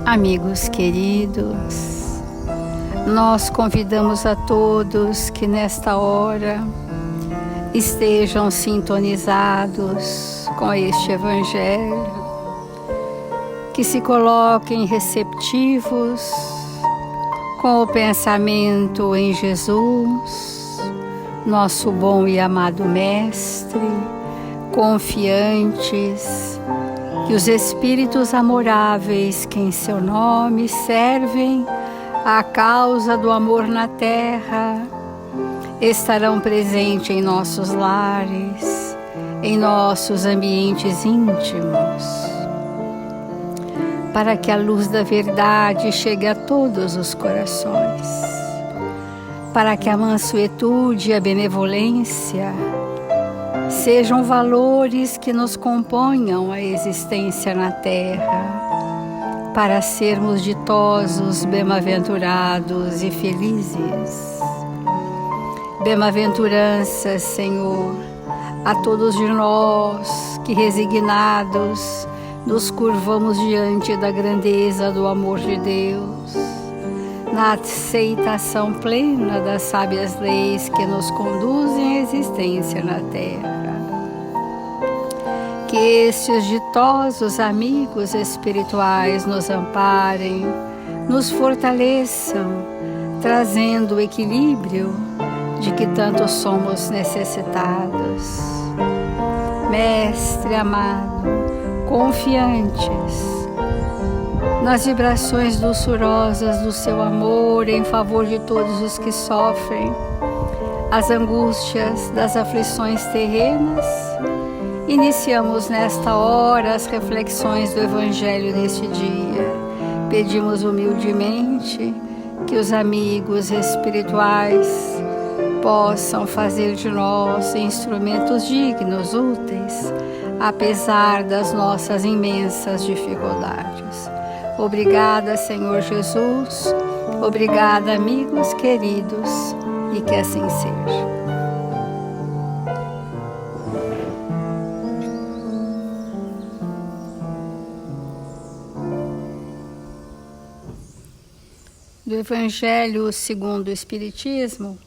Amigos queridos, nós convidamos a todos que nesta hora estejam sintonizados com este Evangelho, que se coloquem receptivos com o pensamento em Jesus, nosso bom e amado Mestre, confiantes que os Espíritos amoráveis que em seu nome servem à causa do amor na terra estarão presentes em nossos lares, em nossos ambientes íntimos, para que a luz da verdade chegue a todos os corações, para que a mansuetude e a benevolência sejam valores que nos componham a existência na terra, para sermos ditosos, bem-aventurados e felizes. Bem-aventuranças, Senhor, a todos de nós que, resignados, nos curvamos diante da grandeza do amor de Deus, na aceitação plena das sábias leis que nos conduzem à existência na terra. Que estes ditosos amigos espirituais nos amparem, nos fortaleçam, trazendo o equilíbrio de que tanto somos necessitados. Mestre amado, confiantes nas vibrações doçurosas do seu amor em favor de todos os que sofrem as angústias das aflições terrenas, iniciamos nesta hora as reflexões do Evangelho deste dia. Pedimos humildemente que os amigos espirituais possam fazer de nós instrumentos dignos, úteis, apesar das nossas imensas dificuldades. Obrigada, Senhor Jesus. Obrigada, amigos queridos, e que assim seja. Do Evangelho segundo o Espiritismo,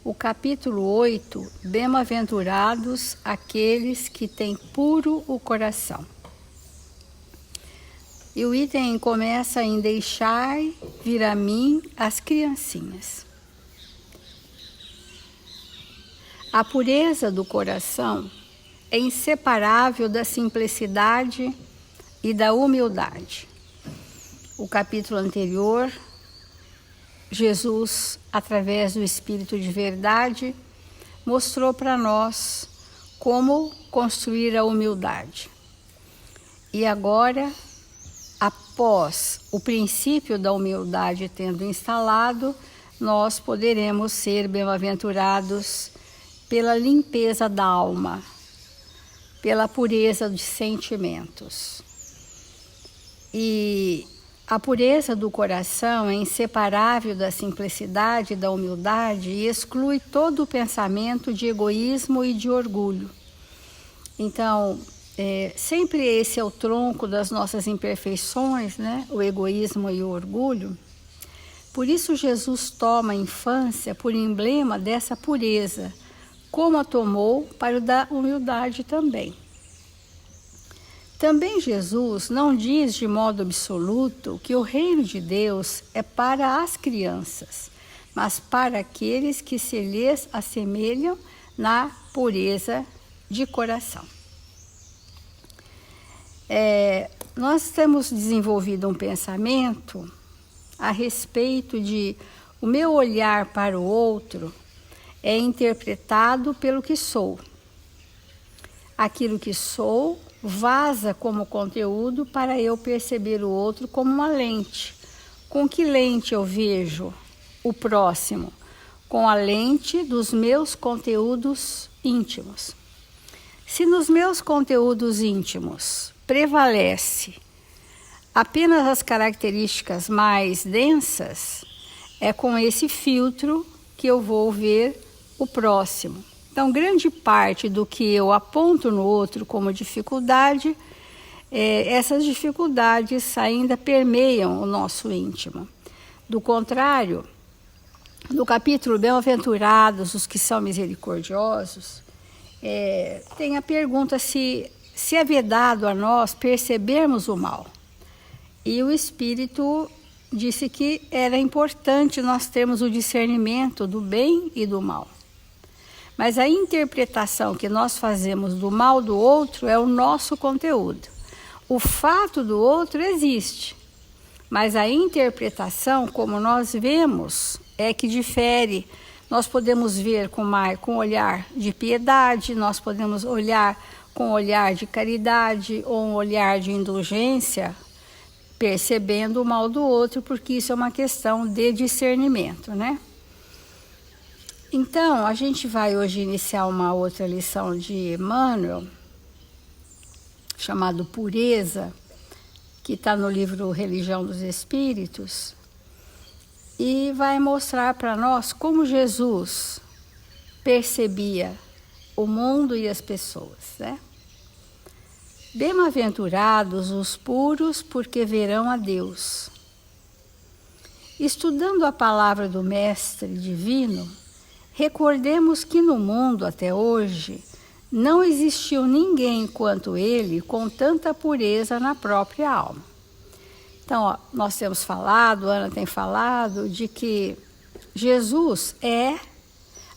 o capítulo 8, Bem-aventurados aqueles que têm puro o coração. E o item começa em deixai vir a mim as criancinhas. A pureza do coração é inseparável da simplicidade e da humildade. O capítulo anterior, Jesus, através do Espírito de Verdade, mostrou para nós como construir a humildade. E agora, após o princípio da humildade tendo instalado, nós poderemos ser bem-aventurados pela limpeza da alma, pela pureza de sentimentos. E a pureza do coração é inseparável da simplicidade e da humildade e exclui todo o pensamento de egoísmo e de orgulho. Então, sempre esse é o tronco das nossas imperfeições, né? O egoísmo e o orgulho. Por isso Jesus toma a infância por emblema dessa pureza, como a tomou para o da humildade também. Também Jesus não diz de modo absoluto que o reino de Deus é para as crianças, mas para aqueles que se lhes assemelham na pureza de coração. Nós temos desenvolvido um pensamento a respeito de o meu olhar para o outro é interpretado pelo que sou. Aquilo que sou vaza como conteúdo para eu perceber o outro como uma lente. Com que lente eu vejo o próximo? Com a lente dos meus conteúdos íntimos. Se nos meus conteúdos íntimos prevalece apenas as características mais densas, é com esse filtro que eu vou ver o próximo. Então, grande parte do que eu aponto no outro como dificuldade essas dificuldades ainda permeiam o nosso íntimo. Do contrário, no capítulo Bem-aventurados os que são misericordiosos, tem a pergunta se é vedado a nós percebermos o mal. E o Espírito disse que era importante nós termos o discernimento do bem e do mal. Mas a interpretação que nós fazemos do mal do outro é o nosso conteúdo. O fato do outro existe, mas a interpretação, como nós vemos, é que difere. Nós podemos ver com olhar de piedade, nós podemos olhar com olhar de caridade ou um olhar de indulgência, percebendo o mal do outro, porque isso é uma questão de discernimento, né? Então, a gente vai hoje iniciar uma outra lição de Emmanuel, chamado Pureza, que está no livro Religião dos Espíritos, e vai mostrar para nós como Jesus percebia o mundo e as pessoas, né? Bem-aventurados os puros, porque verão a Deus. Estudando a palavra do Mestre Divino, recordemos que no mundo até hoje não existiu ninguém quanto ele com tanta pureza na própria alma. Então, nós temos falado, Ana tem falado, de que Jesus é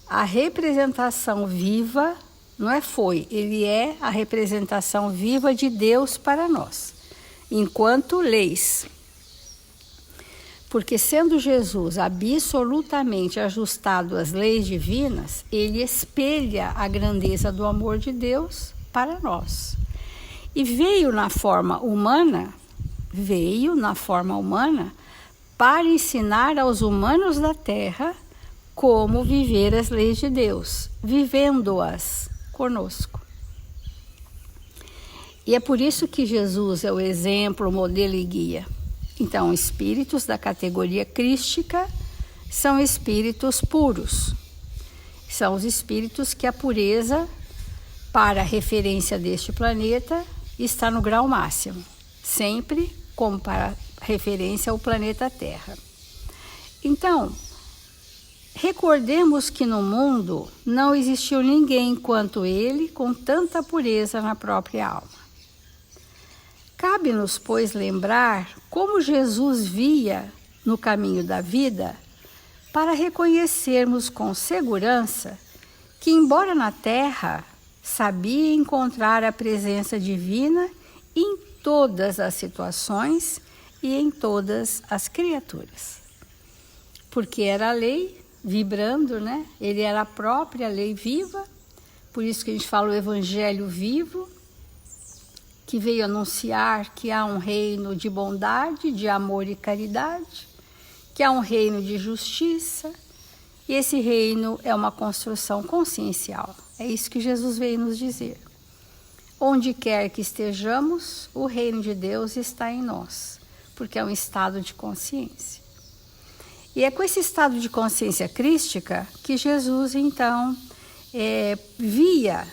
a representação viva, ele é a representação viva de Deus para nós, enquanto leis. Porque sendo Jesus absolutamente ajustado às leis divinas, ele espelha a grandeza do amor de Deus para nós. E veio na forma humana para ensinar aos humanos da terra como viver as leis de Deus, vivendo-as conosco. E é por isso que Jesus é o exemplo, o modelo e guia. Então, espíritos da categoria crística são espíritos puros. São os espíritos que a pureza, para a referência deste planeta, está no grau máximo, sempre como para referência ao planeta Terra. Então, recordemos que no mundo não existiu ninguém quanto ele com tanta pureza na própria alma. Cabe-nos, pois, lembrar como Jesus via no caminho da vida para reconhecermos com segurança que, embora na Terra, sabia encontrar a presença divina em todas as situações e em todas as criaturas. Porque era a lei vibrando, né? Ele era a própria lei viva, por isso que a gente fala o Evangelho vivo, que veio anunciar que há um reino de bondade, de amor e caridade, que há um reino de justiça, e esse reino é uma construção consciencial. É isso que Jesus veio nos dizer. Onde quer que estejamos, o reino de Deus está em nós, porque é um estado de consciência. E é com esse estado de consciência crística que Jesus, então, via,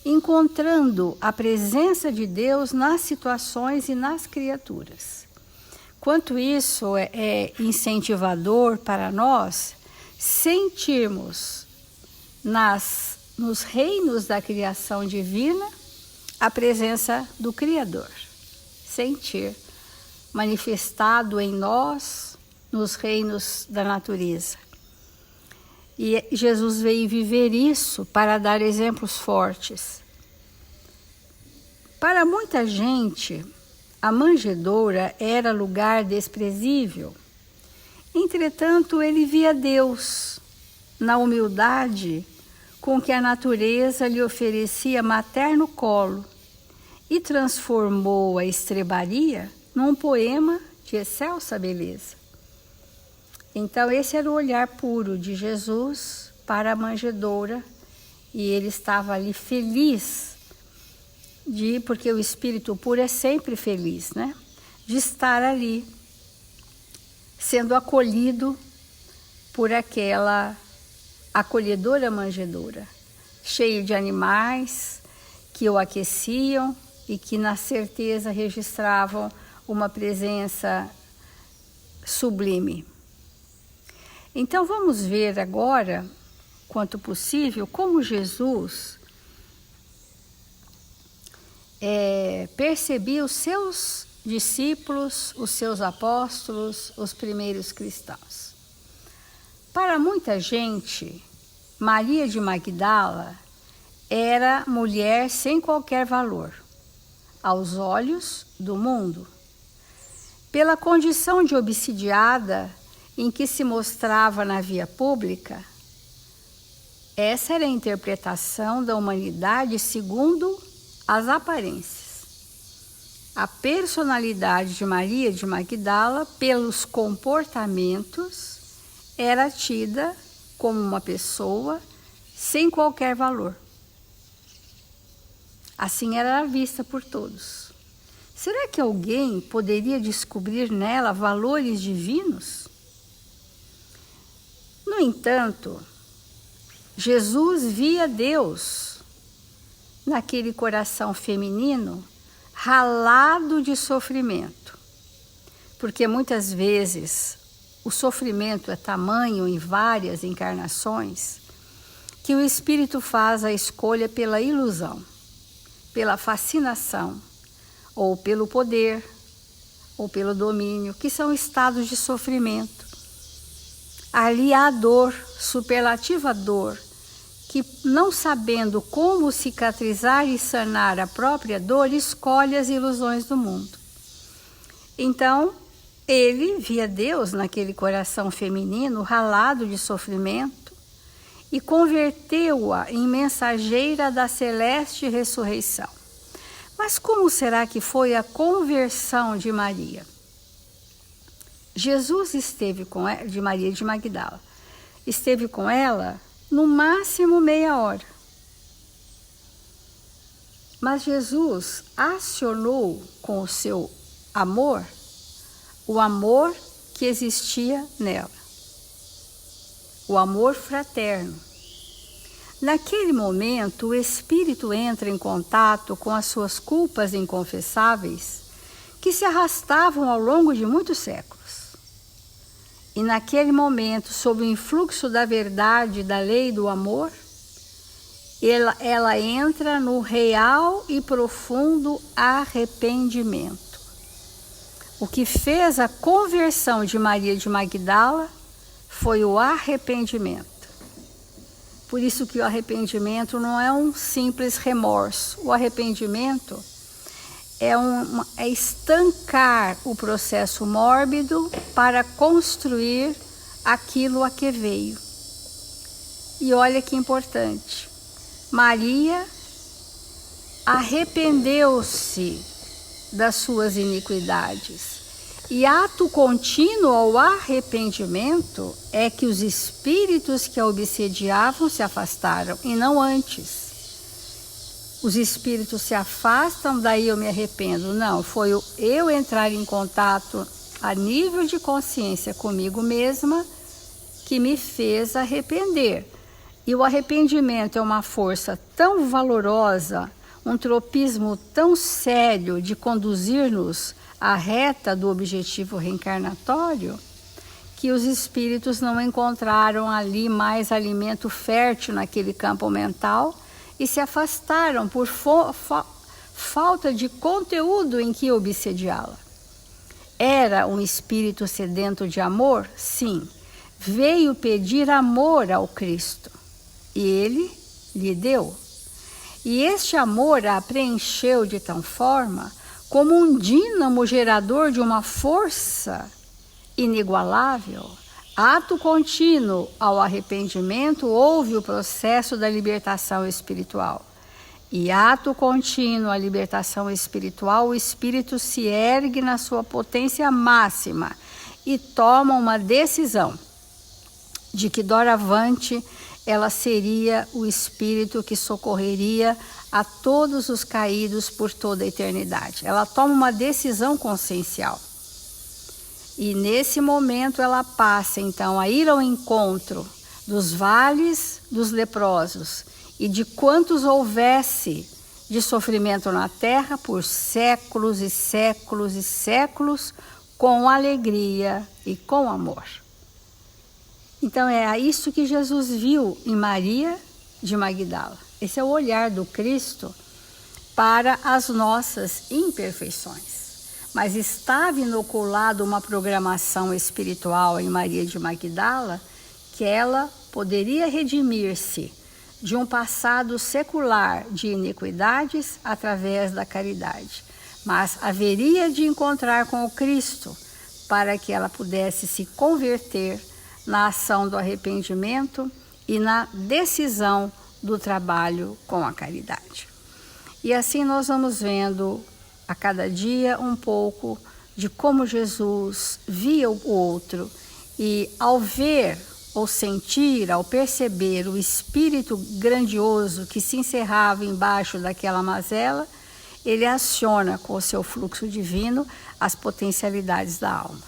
encontrando a presença de Deus nas situações e nas criaturas. Quanto isso é incentivador para nós sentirmos nos reinos da criação divina a presença do Criador. Sentir manifestado em nós nos reinos da natureza. E Jesus veio viver isso para dar exemplos fortes. Para muita gente, a manjedoura era lugar desprezível. Entretanto, ele via Deus na humildade com que a natureza lhe oferecia materno colo e transformou a estrebaria num poema de excelsa beleza. Então, esse era o olhar puro de Jesus para a manjedoura, e ele estava ali feliz, porque o espírito puro é sempre feliz, né? De estar ali, sendo acolhido por aquela acolhedora manjedoura, cheio de animais que o aqueciam e que na certeza registravam uma presença sublime. Então vamos ver agora, quanto possível, como Jesus percebia os seus discípulos, os seus apóstolos, os primeiros cristãos. Para muita gente, Maria de Magdala era mulher sem qualquer valor aos olhos do mundo, pela condição de obsidiada em que se mostrava na via pública. Essa era a interpretação da humanidade segundo as aparências. A personalidade de Maria de Magdala, pelos comportamentos, era tida como uma pessoa sem qualquer valor. Assim era vista por todos. Será que alguém poderia descobrir nela valores divinos? No entanto, Jesus via Deus naquele coração feminino ralado de sofrimento, porque muitas vezes o sofrimento é tamanho em várias encarnações que o espírito faz a escolha pela ilusão, pela fascinação, ou pelo poder, ou pelo domínio, que são estados de sofrimento. Ali há dor, superlativa dor, que não sabendo como cicatrizar e sanar a própria dor, escolhe as ilusões do mundo. Então, ele via Deus naquele coração feminino ralado de sofrimento e converteu-a em mensageira da celeste ressurreição. Mas como será que foi a conversão de Maria? Jesus esteve com ela, de Maria de Magdala, esteve com ela no máximo meia hora. Mas Jesus acionou com o seu amor, o amor que existia nela, o amor fraterno. Naquele momento, o espírito entra em contato com as suas culpas inconfessáveis, que se arrastavam ao longo de muitos séculos. E naquele momento, sob o influxo da verdade, da lei do amor, ela entra no real e profundo arrependimento. O que fez a conversão de Maria de Magdala foi o arrependimento. Por isso que o arrependimento não é um simples remorso. O arrependimento é estancar o processo mórbido para construir aquilo a que veio. E olha que importante. Maria arrependeu-se das suas iniquidades. E ato contínuo ao arrependimento é que os espíritos que a obsediavam se afastaram, e não antes. Os espíritos se afastam, daí eu me arrependo. Não, foi eu entrar em contato a nível de consciência comigo mesma que me fez arrepender. E o arrependimento é uma força tão valorosa, um tropismo tão sério de conduzir-nos à reta do objetivo reencarnatório, que os espíritos não encontraram ali mais alimento fértil naquele campo mental e se afastaram por falta de conteúdo em que obsediá-la. Era um espírito sedento de amor? Sim. Veio pedir amor ao Cristo e ele lhe deu. E este amor a preencheu de tal forma como um dínamo gerador de uma força inigualável. Ato contínuo ao arrependimento houve o processo da libertação espiritual. E ato contínuo à libertação espiritual, o espírito se ergue na sua potência máxima e toma uma decisão de que doravante ela seria o espírito que socorreria a todos os caídos por toda a eternidade. Ela toma uma decisão consciencial. E nesse momento ela passa então a ir ao encontro dos vales dos leprosos e de quantos houvesse de sofrimento na terra por séculos e séculos e séculos, com alegria e com amor. Então é isso que Jesus viu em Maria de Magdala. Esse é o olhar do Cristo para as nossas imperfeições. Mas estava inoculada uma programação espiritual em Maria de Magdala, que ela poderia redimir-se de um passado secular de iniquidades através da caridade, mas haveria de encontrar com o Cristo para que ela pudesse se converter na ação do arrependimento e na decisão do trabalho com a caridade. E assim nós vamos vendo a cada dia um pouco de como Jesus via o outro, e ao ver ou sentir, ao perceber o espírito grandioso que se encerrava embaixo daquela mazela, ele aciona com o seu fluxo divino as potencialidades da alma.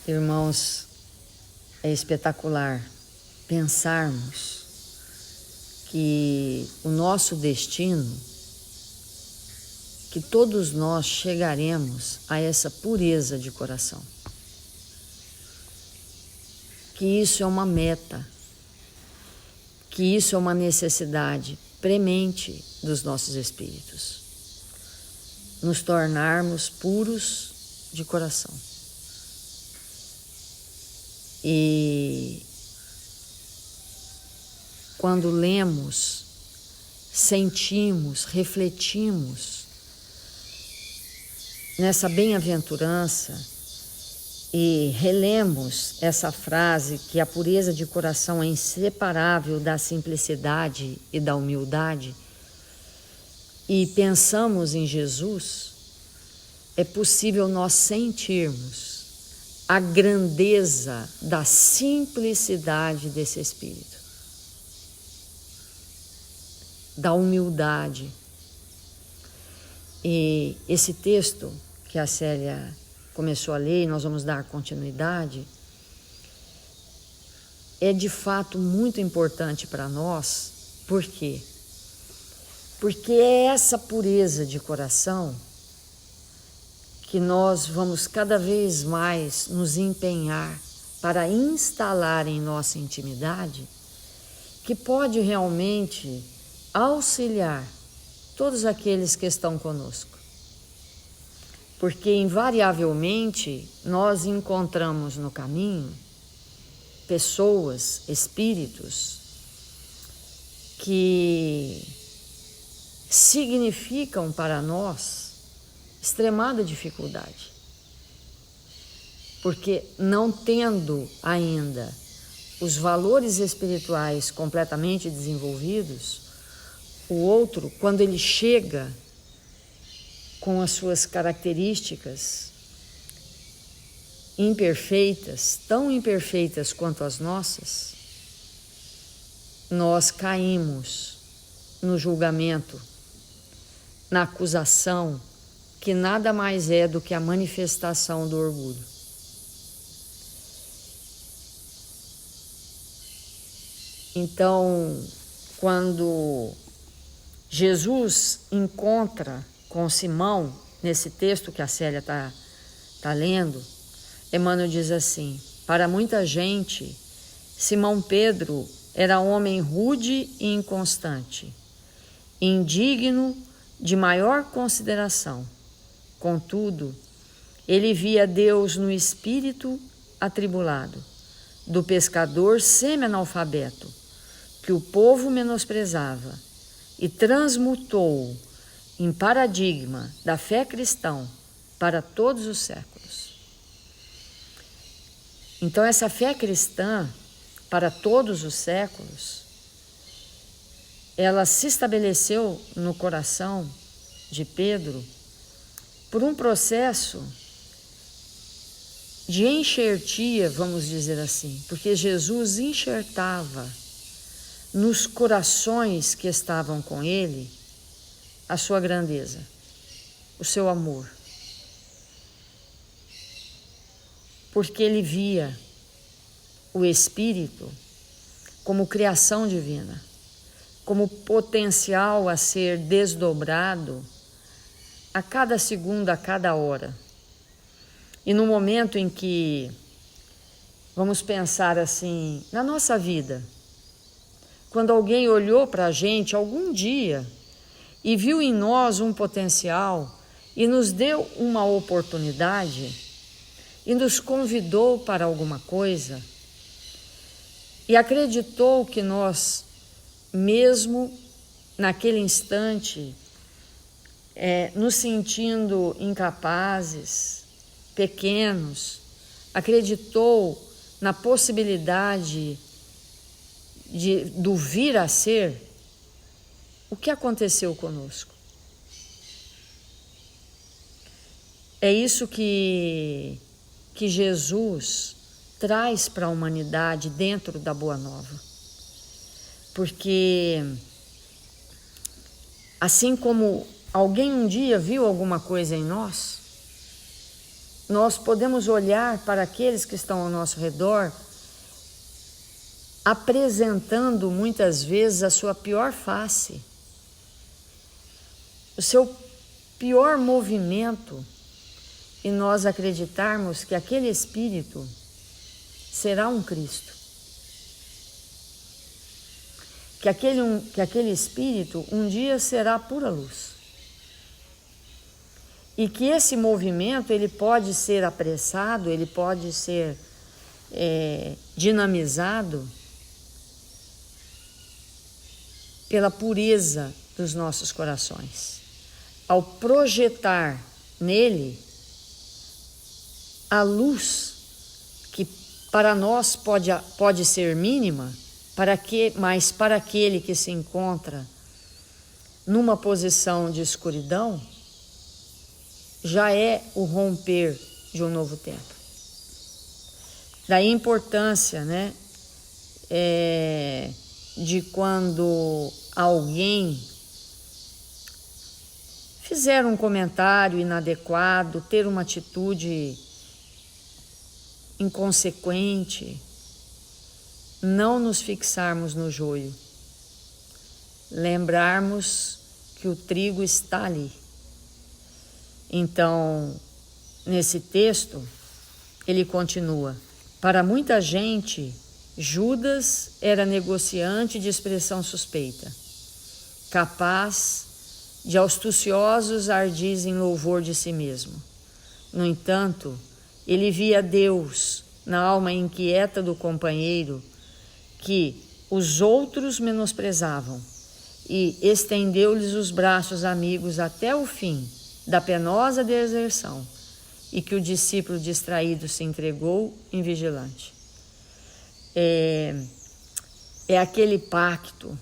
Irmãos, é espetacular pensarmos que o nosso destino, que todos nós chegaremos a essa pureza de coração. Que isso é uma meta, que isso é uma necessidade premente dos nossos espíritos. Nos tornarmos puros de coração. E quando lemos, sentimos, refletimos nessa bem-aventurança e relemos essa frase que a pureza de coração é inseparável da simplicidade e da humildade, e pensamos em Jesus, é possível nós sentirmos a grandeza da simplicidade desse Espírito, da humildade. E esse texto que a Célia começou a ler, e nós vamos dar continuidade, é de fato muito importante para nós. Por quê? Porque é essa pureza de coração que nós vamos cada vez mais nos empenhar para instalar em nossa intimidade, que pode realmente auxiliar todos aqueles que estão conosco. Porque invariavelmente nós encontramos no caminho pessoas, espíritos, que significam para nós extremada dificuldade. Porque não tendo ainda os valores espirituais completamente desenvolvidos, o outro, quando ele chega com as suas características imperfeitas, tão imperfeitas quanto as nossas, nós caímos no julgamento, na acusação, que nada mais é do que a manifestação do orgulho. Então, quando Jesus encontra com Simão, nesse texto que a Célia está lendo, Emmanuel diz assim: para muita gente, Simão Pedro era homem rude e inconstante, indigno de maior consideração. Contudo, ele via Deus no espírito atribulado, do pescador semi-analfabeto, que o povo menosprezava, e transmutou em paradigma da fé cristã para todos os séculos. Então, essa fé cristã para todos os séculos, ela se estabeleceu no coração de Pedro por um processo de enxertia, vamos dizer assim, porque Jesus enxertava nos corações que estavam com ele a sua grandeza, o seu amor. Porque ele via o Espírito como criação divina, como potencial a ser desdobrado a cada segundo, a cada hora. E no momento em que vamos pensar assim, na nossa vida, quando alguém olhou para a gente algum dia e viu em nós um potencial e nos deu uma oportunidade e nos convidou para alguma coisa e acreditou que nós, mesmo naquele instante, nos sentindo incapazes, pequenos, acreditou na possibilidade do vir a ser, o que aconteceu conosco? É isso que Jesus traz para a humanidade dentro da Boa Nova. Porque assim como alguém um dia viu alguma coisa em nós, nós podemos olhar para aqueles que estão ao nosso redor, apresentando muitas vezes a sua pior face, o seu pior movimento, e nós acreditarmos que aquele espírito será um Cristo. Que aquele espírito um dia será pura luz. E que esse movimento ele pode ser apressado, ele pode ser dinamizado pela pureza dos nossos corações. Ao projetar nele a luz que para nós pode ser mínima, mas para aquele que se encontra numa posição de escuridão, já é o romper de um novo tempo. Daí a importância, de quando alguém fizer um comentário inadequado, ter uma atitude inconsequente, não nos fixarmos no joio, lembrarmos que o trigo está ali. Então, nesse texto, ele continua: para muita gente, Judas era negociante de expressão suspeita, capaz de astuciosos ardis em louvor de si mesmo. No entanto, ele via Deus na alma inquieta do companheiro que os outros menosprezavam e estendeu-lhes os braços amigos até o fim da penosa deserção, e que o discípulo distraído se entregou invigilante. É aquele pacto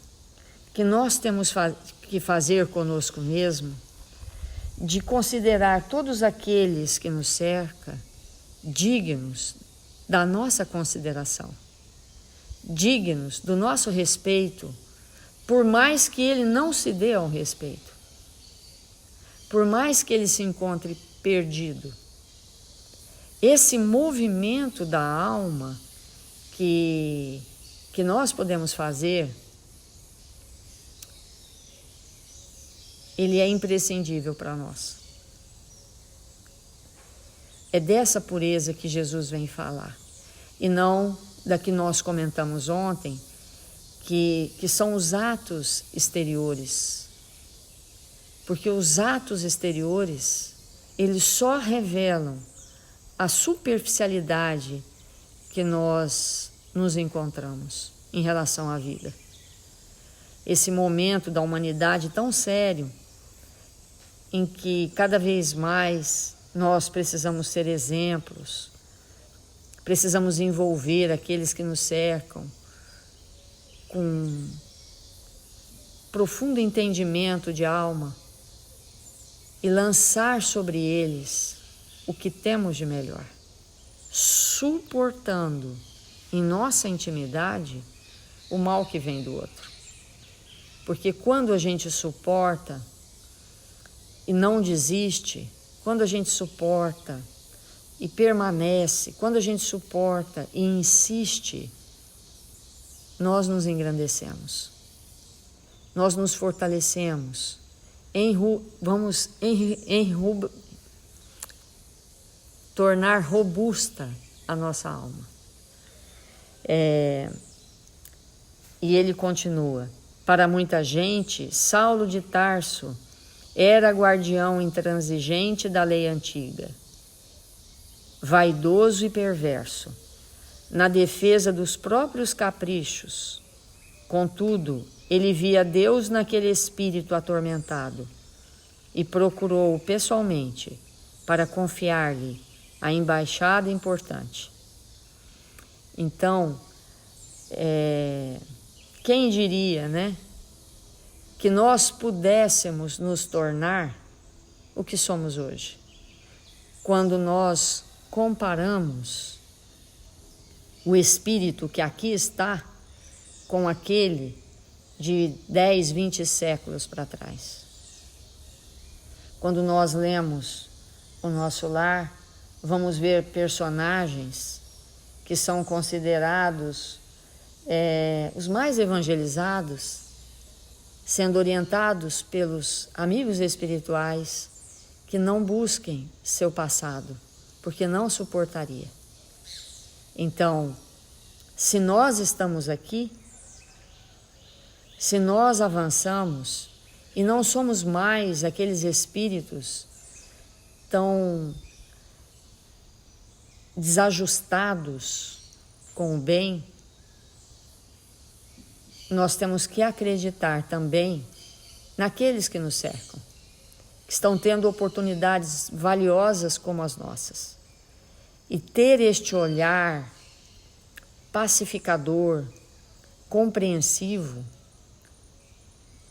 que nós temos que fazer conosco mesmo, de considerar todos aqueles que nos cercam dignos da nossa consideração, dignos do nosso respeito, por mais que ele não se dê ao respeito, por mais que ele se encontre perdido. Esse movimento da alma que nós podemos fazer, ele é imprescindível para nós. É dessa pureza que Jesus vem falar, e não da que nós comentamos ontem, que são os atos exteriores. Porque os atos exteriores, eles só revelam a superficialidade que nós nos encontramos em relação à vida. Esse momento da humanidade tão sério, em que cada vez mais nós precisamos ser exemplos, precisamos envolver aqueles que nos cercam com profundo entendimento de alma e lançar sobre eles o que temos de melhor, suportando em nossa intimidade o mal que vem do outro. Porque quando a gente suporta e não desiste, quando a gente suporta e permanece, quando a gente suporta e insiste, nós nos engrandecemos, nós nos fortalecemos, vamos tornar robusta a nossa alma. E ele continua: para muita gente, Saulo de Tarso era guardião intransigente da lei antiga, vaidoso e perverso, na defesa dos próprios caprichos. Contudo, ele via Deus naquele espírito atormentado e procurou-o pessoalmente para confiar-lhe a embaixada importante. Então, quem diria, né, que nós pudéssemos nos tornar o que somos hoje, quando nós comparamos o espírito que aqui está com aquele de 10, 20 séculos para trás. Quando nós lemos O Nosso Lar, vamos ver personagens que são considerados os mais evangelizados, sendo orientados pelos amigos espirituais que não busquem seu passado, porque não suportaria. Então, se nós estamos aqui, se nós avançamos e não somos mais aqueles espíritos tão desajustados com o bem, nós temos que acreditar também naqueles que nos cercam, que estão tendo oportunidades valiosas como as nossas. E ter este olhar pacificador, compreensivo,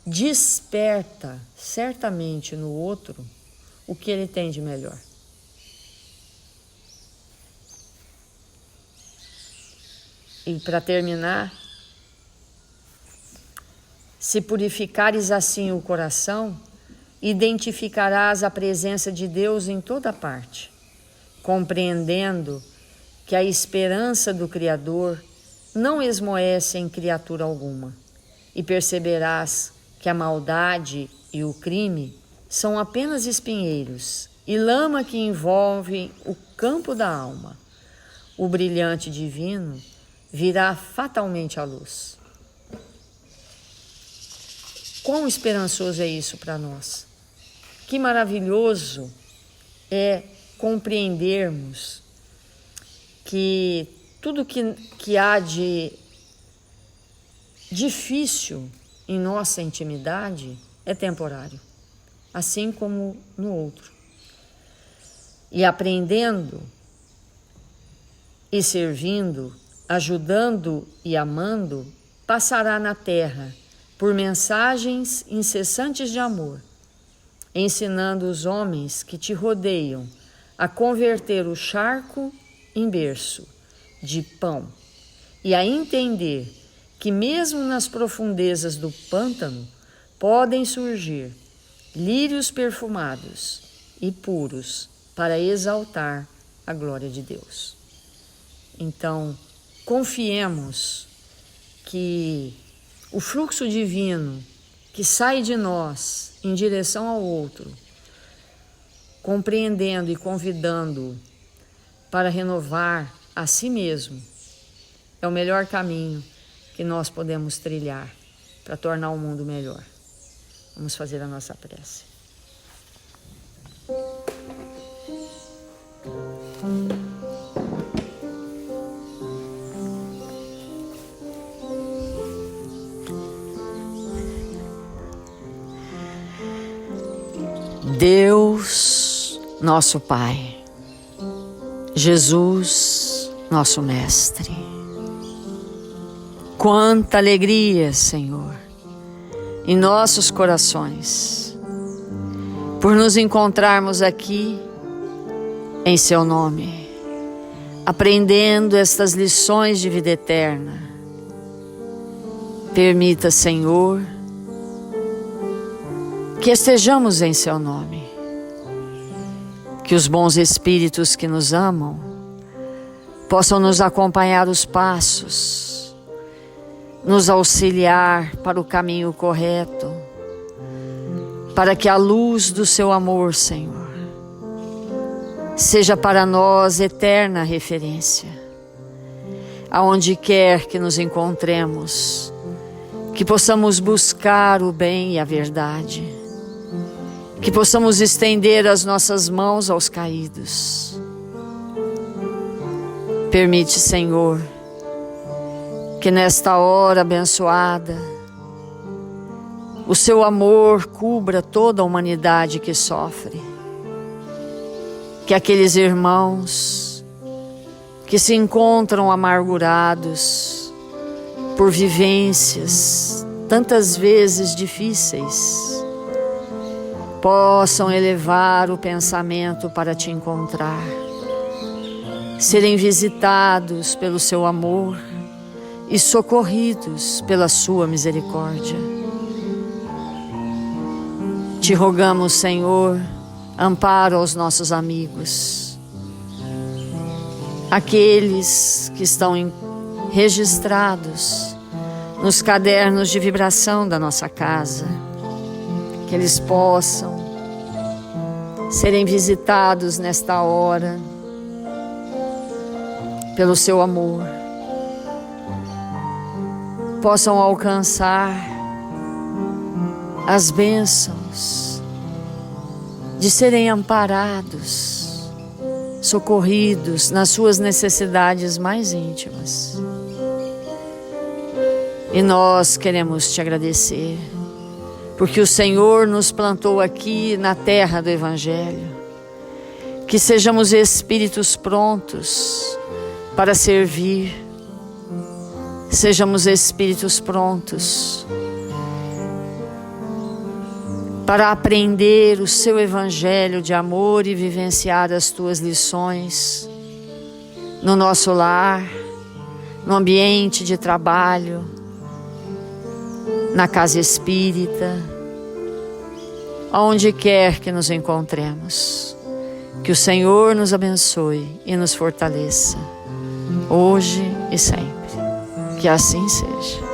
desperta certamente no outro o que ele tem de melhor. E para terminar, se purificares assim o coração, identificarás a presença de Deus em toda parte, compreendendo que a esperança do Criador não esmoece em criatura alguma, e perceberás que a maldade e o crime são apenas espinheiros e lama que envolve o campo da alma. O brilhante divino virá fatalmente à luz. Quão esperançoso é isso para nós! Que maravilhoso é compreendermos que tudo que há de difícil em nossa intimidade é temporário, assim como no outro. E aprendendo e servindo, ajudando e amando, passará na terra por mensagens incessantes de amor, ensinando os homens que te rodeiam a converter o charco em berço de pão e a entender que mesmo nas profundezas do pântano podem surgir lírios perfumados e puros para exaltar a glória de Deus. Então, confiemos que o fluxo divino que sai de nós em direção ao outro, compreendendo e convidando para renovar a si mesmo, é o melhor caminho que nós podemos trilhar para tornar o mundo melhor. Vamos fazer a nossa prece. Deus, nosso Pai, Jesus, nosso Mestre, quanta alegria, Senhor, em nossos corações, por nos encontrarmos aqui em Seu nome, aprendendo estas lições de vida eterna. Permita, Senhor, que estejamos em Seu nome, que os bons espíritos que nos amam possam nos acompanhar os passos, nos auxiliar para o caminho correto, para que a luz do seu amor, Senhor, seja para nós eterna referência. Aonde quer que nos encontremos, que possamos buscar o bem e a verdade, que possamos estender as nossas mãos aos caídos. Permite, Senhor, que nesta hora abençoada, o seu amor cubra toda a humanidade que sofre. Que aqueles irmãos que se encontram amargurados por vivências tantas vezes difíceis, possam elevar o pensamento para te encontrar, serem visitados pelo seu amor e socorridos pela sua misericórdia. Te rogamos, Senhor, amparo aos nossos amigos, aqueles que estão registrados nos cadernos de vibração da nossa casa, que eles possam serem visitados nesta hora pelo seu amor, possam alcançar as bênçãos de serem amparados, socorridos nas suas necessidades mais íntimas. E nós queremos te agradecer, porque o Senhor nos plantou aqui na terra do Evangelho, que sejamos espíritos prontos para servir, sejamos espíritos prontos para aprender o seu Evangelho de amor e vivenciar as tuas lições no nosso lar, no ambiente de trabalho, na casa espírita, aonde quer que nos encontremos. Que o Senhor nos abençoe e nos fortaleça, hoje e sempre. Que assim seja.